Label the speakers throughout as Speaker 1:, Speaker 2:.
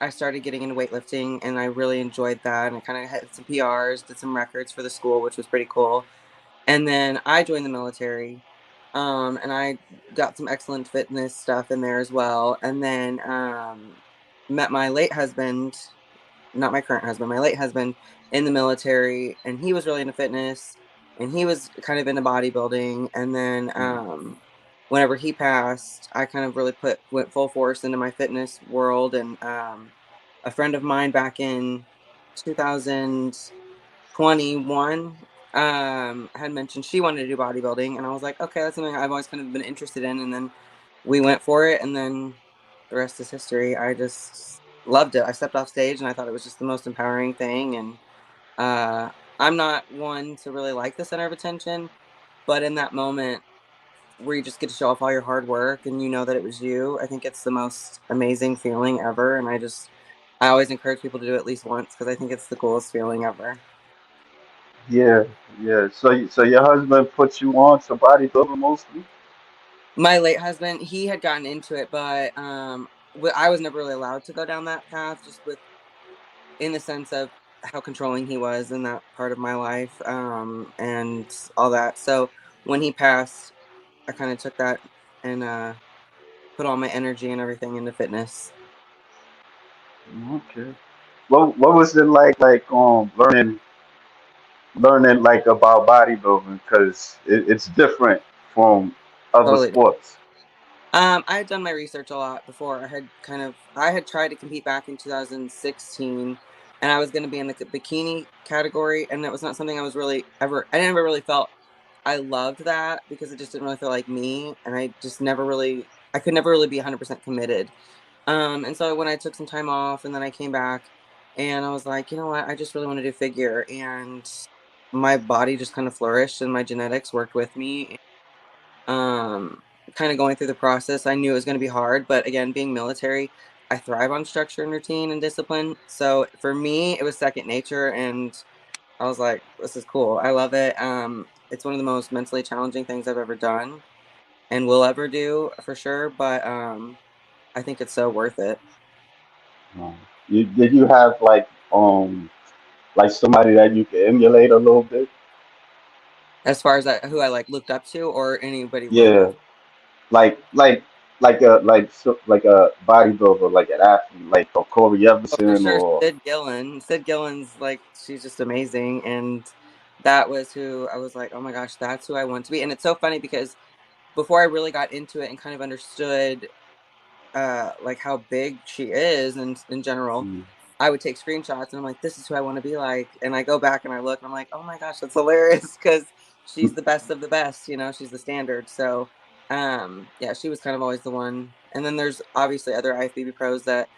Speaker 1: I started getting into weightlifting, and I really enjoyed that. And I kind of had some PRs, did some records for the school, which was pretty cool. And then I joined the military, and I got some excellent fitness stuff in there as well. And then met my late husband, not my current husband, my late husband in the military, and he was really into fitness, and he was kind of into bodybuilding. And then whenever he passed, I kind of really went full force into my fitness world. And a friend of mine back in 2021 had mentioned she wanted to do bodybuilding, and I was like, okay, that's something I've always kind of been interested in. And then we went for it, and then the rest is history. I just loved it. I stepped off stage, and I thought it was just the most empowering thing. And uh, I'm not one to really like the center of attention, but in that moment where you just get to show off all your hard work and you know that it was you, I think it's the most amazing feeling ever. And I always encourage people to do it at least once, because I think it's the coolest feeling ever.
Speaker 2: Yeah, yeah. So your husband put you on to bodybuilding mostly?
Speaker 1: My late husband, he had gotten into it, but I was never really allowed to go down that path, just with in the sense of how controlling he was in that part of my life, and all that. So when he passed, I kind of took that and put all my energy and everything into fitness.
Speaker 2: Okay. What was it like learning like about bodybuilding because it's different from other
Speaker 1: Totally.
Speaker 2: sports.
Speaker 1: I had done my research a lot before. I had tried to compete back in 2016, and I was going to be in the bikini category, and that was not something I was really ever. I never really felt I loved that, because it just didn't really feel like me, and I could never really be 100% committed. And so when I took some time off, and then I came back, and I was like, you know what, I just really want to do figure, and my body just kind of flourished, and my genetics worked with me. um Kind of going through the process, I knew it was going to be hard, but again, being military, I thrive on structure and routine and discipline, so for me it was second nature. And I was like, this is cool, I love it. It's one of the most mentally challenging things I've ever done and will ever do, for sure, but I think it's so worth it.
Speaker 2: Um, did you have like somebody that you could emulate a little bit?
Speaker 1: As far as who I like looked up to, or anybody
Speaker 2: Yeah,
Speaker 1: local.
Speaker 2: like like like a bodybuilder, like an athlete, like a Corey
Speaker 1: Oh, for
Speaker 2: Everson
Speaker 1: sure,
Speaker 2: or
Speaker 1: Sid Gillen. Sid Gillen's like, she's just amazing, and that was who I was like, oh my gosh, that's who I want to be. And it's so funny because before I really got into it and kind of understood like how big she is and in general,
Speaker 2: mm,
Speaker 1: I would take screenshots and I'm like, this is who I want to be like. And I go back and I look and I'm like, oh my gosh, that's hilarious, because she's the best of the best, she's the standard. So yeah, she was kind of always the one. And then there's obviously other IFBB pros that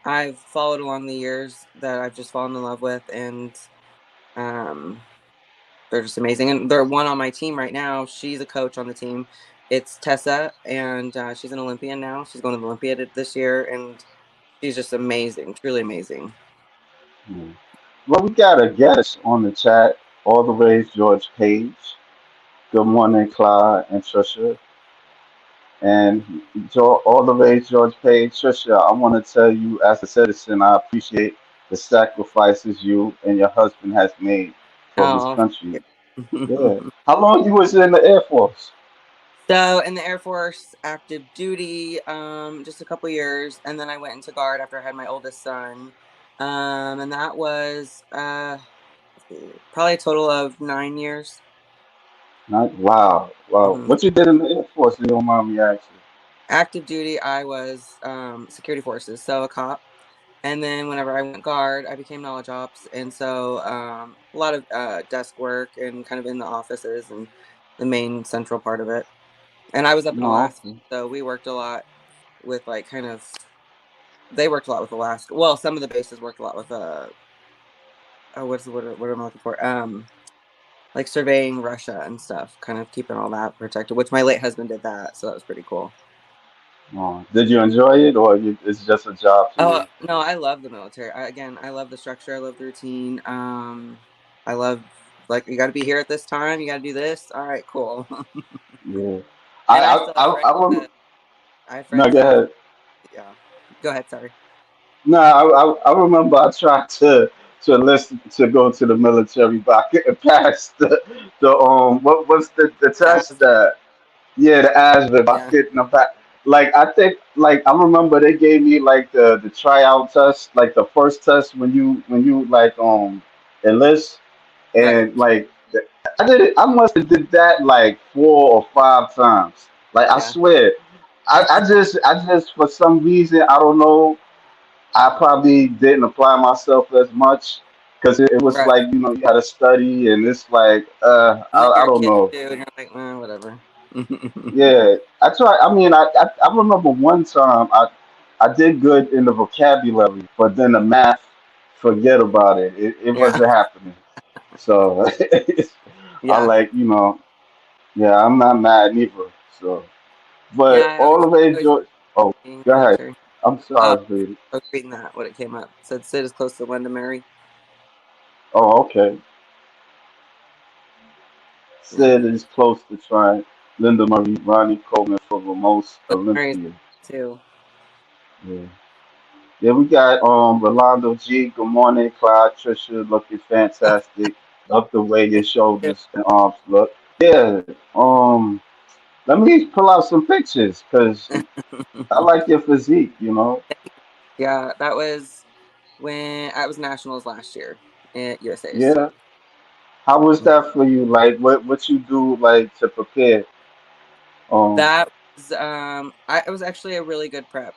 Speaker 1: I've followed along the years that I've just fallen in love with, and um they're just amazing. And they're one on my team right now. She's a coach on the team. It's Tessa, and she's an Olympian now. She's going to the Olympiad this year, and she's just amazing, truly amazing.
Speaker 2: mm. Well, we got a guest on the chat, all the way George Page. Good morning, Clyde and Trisha. And all the way, George Page, Trisha, I want to tell you, as a citizen, I appreciate the sacrifices you and your husband has made for this
Speaker 1: Oh,
Speaker 2: country.
Speaker 1: thank
Speaker 2: Yeah.
Speaker 1: you.
Speaker 2: How long you was in the Air Force?
Speaker 1: So in the Air Force, active duty, just a couple years, and then I went into guard after I had my oldest son, and that was probably a total of 9 years.
Speaker 2: Not, wow, wow.
Speaker 1: Hmm.
Speaker 2: What you did in the Air Force, if you don't mind me asking?
Speaker 1: Active duty, I was security forces, so a cop. And then whenever I went guard, I became knowledge ops, and so a lot of desk work and kind of in the offices and the main central part of it. And I was up in
Speaker 2: No,
Speaker 1: Alaska,
Speaker 2: okay.
Speaker 1: so we worked a lot with like kind of they worked a lot with Alaska. Well, some of the bases worked a lot with oh, what's the word? What am I looking for? Like surveying Russia and stuff, kind of keeping all that protected. Which my late husband did that, so that was pretty cool.
Speaker 2: Did you enjoy it, or it's just a job to
Speaker 1: Oh
Speaker 2: you?
Speaker 1: no, I love the military. Again, I love the structure. I love the routine. I love, like, you got to be here at this time. You got to do this. All right, cool.
Speaker 2: Yeah.
Speaker 1: And I still have friends
Speaker 2: I
Speaker 1: that I have
Speaker 2: no,
Speaker 1: friends
Speaker 2: go
Speaker 1: that,
Speaker 2: ahead.
Speaker 1: yeah. Go ahead. Sorry.
Speaker 2: No, I remember I tried to listen to go to the military, but I couldn't pass the what's the test
Speaker 1: As
Speaker 2: that yeah the ASVAB. I
Speaker 1: yeah,
Speaker 2: couldn't pass. Like I think like I remember they gave me like the tryout test, like the first test when you like enlist
Speaker 1: right.
Speaker 2: and like I did it. I must have did that like 4 or 5 times. Like I
Speaker 1: Yeah,
Speaker 2: swear, I just for some reason I don't know. I probably didn't apply myself as much because it was
Speaker 1: right.
Speaker 2: like you got to study and it's like
Speaker 1: And then
Speaker 2: I
Speaker 1: you're a
Speaker 2: don't
Speaker 1: kid
Speaker 2: know.
Speaker 1: too, and you're like, whatever.
Speaker 2: Yeah, I try. I mean, I remember one time I did good in the vocabulary, but then the math, forget about it. It
Speaker 1: Yeah,
Speaker 2: wasn't happening. So I
Speaker 1: yeah,
Speaker 2: like yeah, I'm not mad neither. So,
Speaker 1: yeah.
Speaker 2: but all the way,
Speaker 1: I always
Speaker 2: George. Oh,
Speaker 1: being in
Speaker 2: go
Speaker 1: the
Speaker 2: ahead.
Speaker 1: military.
Speaker 2: I'm
Speaker 1: Oh,
Speaker 2: sorry, lady.
Speaker 1: I was reading that what it came up. It said Sid is close to Linda Mary.
Speaker 2: Oh, okay.
Speaker 1: Yeah,
Speaker 2: Said is close to trying Linda Marie, Ronnie Coleman for the most
Speaker 1: Linda Mary's
Speaker 2: Olympians.
Speaker 1: too.
Speaker 2: Yeah. Yeah, we got Rolando G. Good morning, Clyde, Trisha, looking fantastic. Love the way your
Speaker 1: Thank you.
Speaker 2: shoulders and arms look. Yeah. Let me pull out some pictures because I like your physique.
Speaker 1: Yeah, that was when I was nationals last year at USA's.
Speaker 2: Yeah. How was
Speaker 1: Yeah.
Speaker 2: that for you? Like what you do like to prepare? Um
Speaker 1: That was it was actually a really good prep.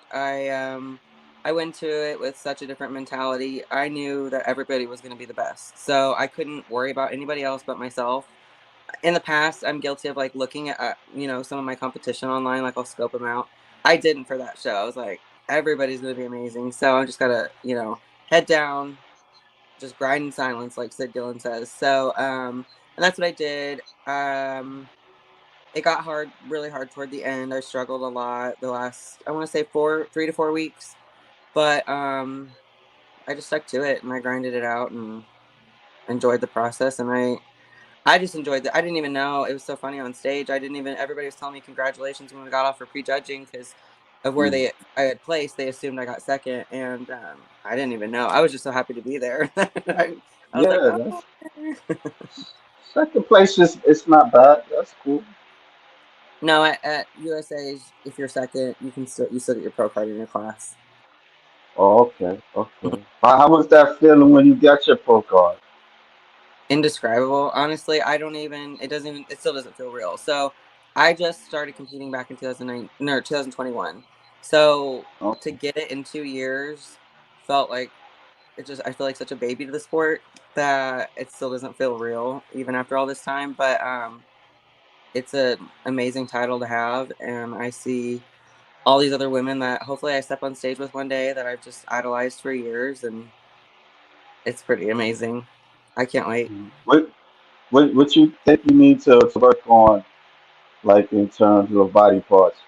Speaker 1: I went to it with such a different mentality. I knew that everybody was going to be the best. So I couldn't worry about anybody else but myself. In the past, I'm guilty of like looking at some of my competition online, like I'll scope them out. I didn't for that show. I was like, everybody's going to be amazing. So I just got to, head down, just grind in silence, like Sid Dillon says. So and that's what I did. It got hard, really hard toward the end. I struggled a lot the last, I want to say 3 to 4 weeks, but I just stuck to it and I grinded it out and enjoyed the process. And I just enjoyed it. I didn't even know it was so funny on stage. I didn't even. Everybody was telling me congratulations when we got off for prejudging because of where
Speaker 2: mm,
Speaker 1: I had placed. They assumed I got second, and I didn't even know. I was just so happy to be there. I was like,
Speaker 2: yeah,
Speaker 1: oh.
Speaker 2: that's second place is it's not bad. That's cool.
Speaker 1: No, at USA, if you're second, you still get your pro card in your class.
Speaker 2: Oh, okay, okay. How was that feeling when you got your pro card?
Speaker 1: Indescribable. Honestly, I don't even. It doesn't even. It still doesn't feel real. So, I just started competing back in 2009, no, 2021. So to
Speaker 2: Okay.
Speaker 1: get it in 2 years felt like it just. I feel like such a baby to the sport that it still doesn't feel real even after all this time. But it's an amazing title to have, and I see all these other women that hopefully I step on stage with one day that I've just idolized for years, and it's pretty amazing. I can't wait.
Speaker 2: Mm. What you think you need to work on, like in terms of body parts?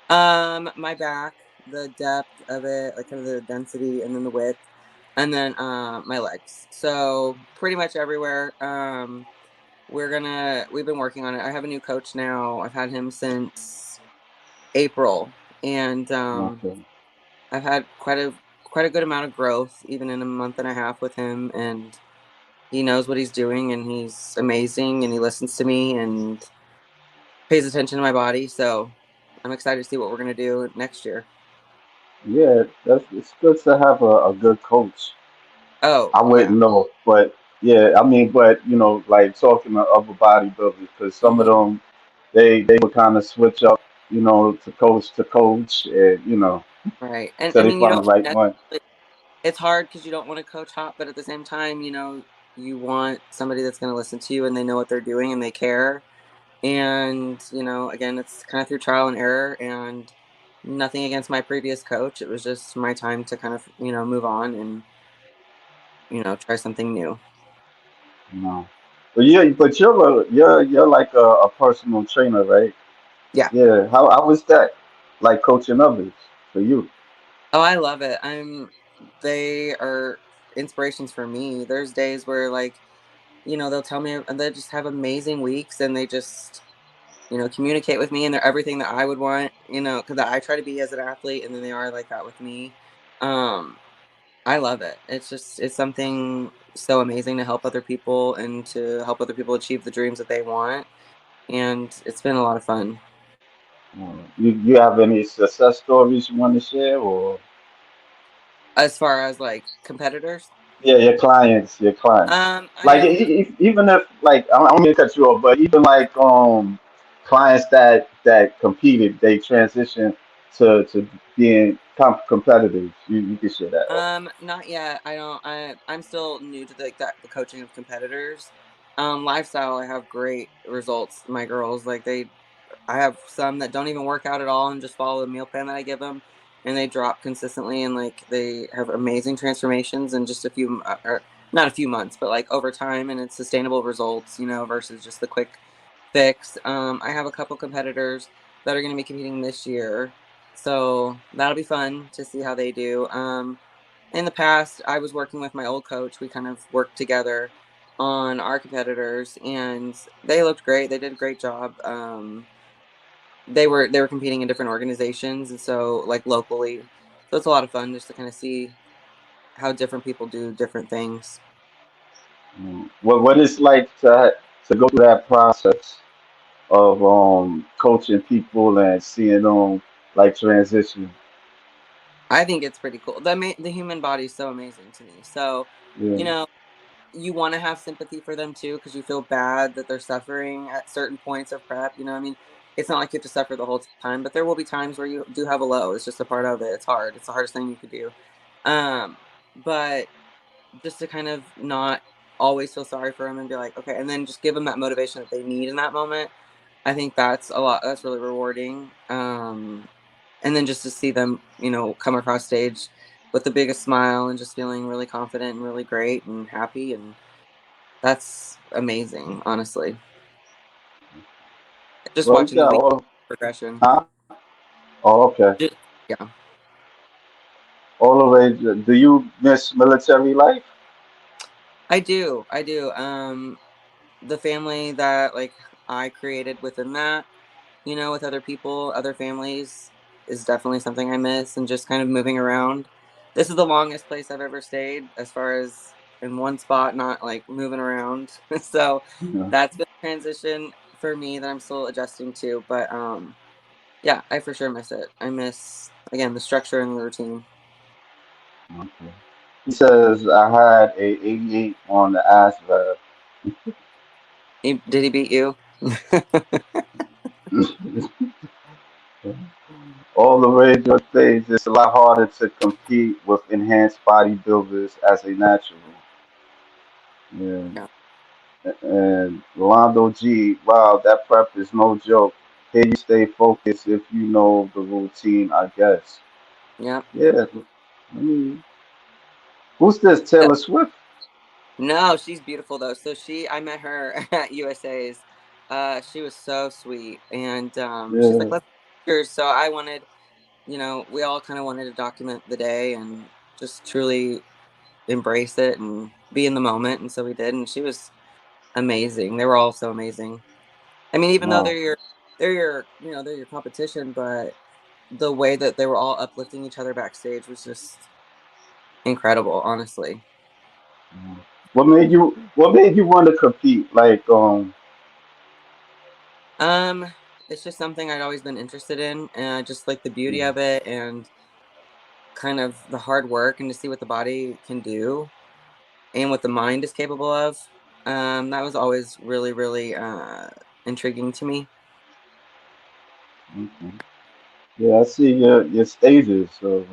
Speaker 1: My back, the depth of it, like kind of the density, and then the width, and then my legs. So pretty much everywhere. We've been working on it. I have a new coach now. I've had him since April, and
Speaker 2: Okay.
Speaker 1: I've had quite a good amount of growth, even in a month and a half with him, and he knows what he's doing, and he's amazing, and he listens to me and pays attention to my body. So I'm excited to see what we're gonna do next year.
Speaker 2: Yeah, it's good to have a good coach.
Speaker 1: Oh
Speaker 2: I
Speaker 1: yeah.
Speaker 2: wouldn't know, but yeah, I mean, but like talking to other bodybuilders, because some of
Speaker 1: Hmm.
Speaker 2: them they would kind of switch up, to coach, and
Speaker 1: Right. And
Speaker 2: so
Speaker 1: I
Speaker 2: they
Speaker 1: mean, you
Speaker 2: find the
Speaker 1: don't
Speaker 2: right one.
Speaker 1: necessarily, it's hard because you don't want to coach hot, but at the same time, you want somebody that's going to listen to you and they know what they're doing and they care. And, again, it's kind of through trial and error and nothing against my previous coach. It was just my time to kind of, move on and, try something new.
Speaker 2: No, but you're like a personal trainer, right?
Speaker 1: Yeah.
Speaker 2: Yeah. How was that? Like coaching others for you?
Speaker 1: Oh, I love it. They are inspirations for me. There's days where, like, they'll tell me, and they just have amazing weeks and they just, communicate with me and they're everything that I would want, because I try to be as an athlete and then they are like that with me. Um, I love it. It's something so amazing to help other people and to help other people achieve the dreams that they want, and it's been a lot of fun.
Speaker 2: You have any success stories you want to share, or
Speaker 1: As far as like competitors,
Speaker 2: yeah, your clients.
Speaker 1: I
Speaker 2: Like
Speaker 1: have
Speaker 2: even if like I don't mean to cut you off, but even like clients that competed, they transitioned to being competitors. You can share that.
Speaker 1: not yet. I don't. I'm still new to the coaching of competitors. Lifestyle. I have great results. My girls like they. I have some that don't even work out at all and just follow the meal plan that I give them, and they drop consistently and like they have amazing transformations in just a few or not a few months, but like over time, and it's sustainable results. You know, versus just the quick fix. I have a couple competitors that are going to be competing this year, so that'll be fun to see how they do. In the past, I was working with my old coach. We kind of worked together on our competitors, and they looked great. They did a great job. They were competing in different organizations, and so like locally. So it's a lot of fun just to kind of see how different people do different things.
Speaker 2: What it's like to go through that process of coaching people and seeing them like transition.
Speaker 1: I think it's pretty cool. The human body is so amazing to me. So,
Speaker 2: Yeah,
Speaker 1: you know, you want to have sympathy for them too because you feel bad that they're suffering at certain points of prep. You know, I mean, it's not like you have to suffer the whole time, but there will be times where you do have a low. It's just a part of it. It's hard. It's the hardest thing you could do. But just to kind of not always feel sorry for them and be like, okay, and then just give them that motivation that they need in that moment. I think that's a lot. That's really rewarding. And then just to see them, come across stage with the biggest smile and just feeling really confident and really great and happy, and that's amazing, honestly. Just
Speaker 2: well, we
Speaker 1: watching the
Speaker 2: got
Speaker 1: lead
Speaker 2: all,
Speaker 1: progression.
Speaker 2: huh? Oh, okay.
Speaker 1: Just, yeah,
Speaker 2: All the way. Do you miss military life?
Speaker 1: I do. I do. The family that like I created within that, with other people, other families is definitely something I miss, and just kind of moving around. This is the longest place I've ever stayed as far as in one spot, not like moving around. So
Speaker 2: Yeah.
Speaker 1: that's been a transition for me that I'm still adjusting to. But yeah, I for sure miss it. I miss again the structure and the routine.
Speaker 2: Okay. He says I had a 88 on the ASVAB.
Speaker 1: Did he beat you?
Speaker 2: All the rage on stage. It's a lot harder to compete with enhanced bodybuilders as a natural. Yeah.
Speaker 1: Yeah,
Speaker 2: And Rolando G, wow, that prep is no joke. Here you stay focused if you know the routine, I guess.
Speaker 1: yeah.
Speaker 2: Yeah. I mean, who's this? Taylor Swift?
Speaker 1: No, she's beautiful though. So I met her at USA's. She was so sweet, and she's like,
Speaker 2: Yeah.
Speaker 1: "Let's take pictures." So I wanted, we all kind of wanted to document the day and just truly embrace it and be in the moment, and so we did. And she was amazing. They were all so amazing. I mean, even though
Speaker 2: Wow.
Speaker 1: they're your competition, but the way that they were all uplifting each other backstage was just incredible, honestly.
Speaker 2: What made you want to compete? Like,
Speaker 1: Um, it's just something I'd always been interested in, and I just like the beauty
Speaker 2: yeah,
Speaker 1: of it and kind of the hard work and to see what the body can do and what the mind is capable of. That was always really, really intriguing to me.
Speaker 2: okay. Yeah, I see your stages. So.